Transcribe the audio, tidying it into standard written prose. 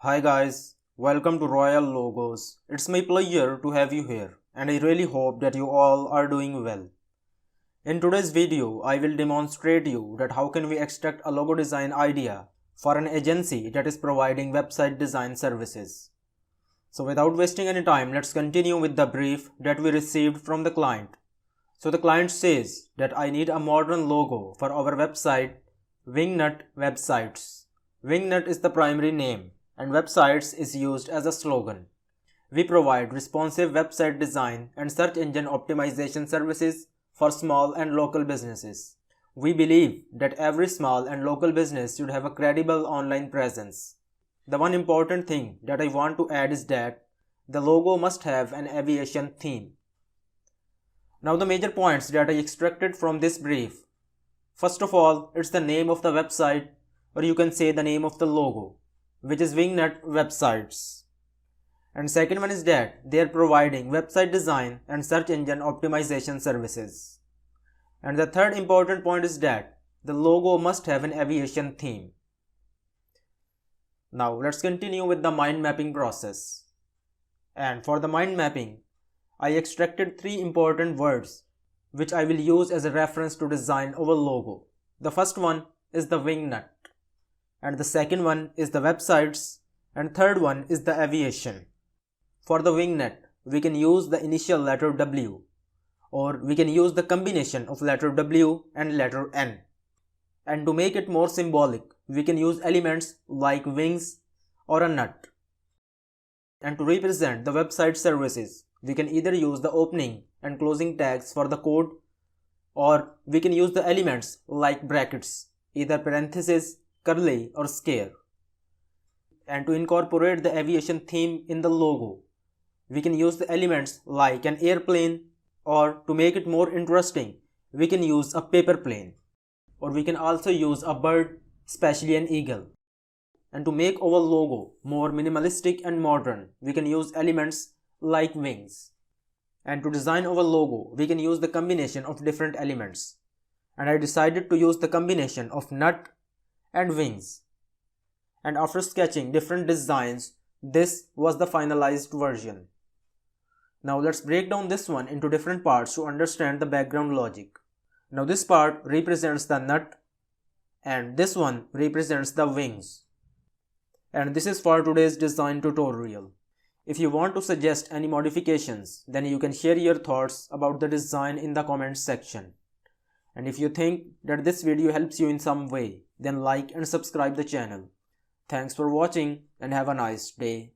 Hi guys, welcome to Royal Logos. It's my pleasure to have you here and I really hope that you all are doing well. In today's video, I will demonstrate you that how can we extract a logo design idea for an agency that is providing website design services. So without wasting any time, let's continue with the brief that we received from the client. So the client says that I need a modern logo for our website, Wingnut Websites. Wingnut is the primary name and websites is used as a slogan. We provide responsive website design and search engine optimization services for small and local businesses. We believe that every small and local business should have a credible online presence. The one important thing that I want to add is that the logo must have an aviation theme. Now the major points that I extracted from this brief. First of all, it's the name of the website, or you can say the name of the logo, which is Wingnut Websites. And second one is that they are providing website design and search engine optimization services. And the third important point is that the logo must have an aviation theme. Now let's continue with the mind mapping process. And for the mind mapping, I extracted 3 important words which I will use as a reference to design our logo. The first one is the Wingnut, and the second one is the websites, and third one is the aviation. For the Wingnut, we can use the initial letter W, or we can use the combination of letter W and letter N. And to make it more symbolic, we can use elements like wings or a nut. And to represent the website services, we can either use the opening and closing tags for the code, or we can use the elements like brackets, either parentheses, curly or square. And to incorporate the aviation theme in the logo, we can use the elements like an airplane, or to make it more interesting, we can use a paper plane, or we can also use a bird, especially an eagle. And to make our logo more minimalistic and modern, we can use elements like wings. And to design our logo, we can use the combination of different elements. And I decided to use the combination of nut and wings. And after sketching different designs, this was the finalized version. Now let's break down this one into different parts to understand the background logic. Now this part represents the nut and this one represents the wings. And this is for today's design tutorial. If you want to suggest any modifications, then you can share your thoughts about the design in the comments section. And if you think that this video helps you in some way, then like and subscribe the channel. Thanks for watching and have a nice day.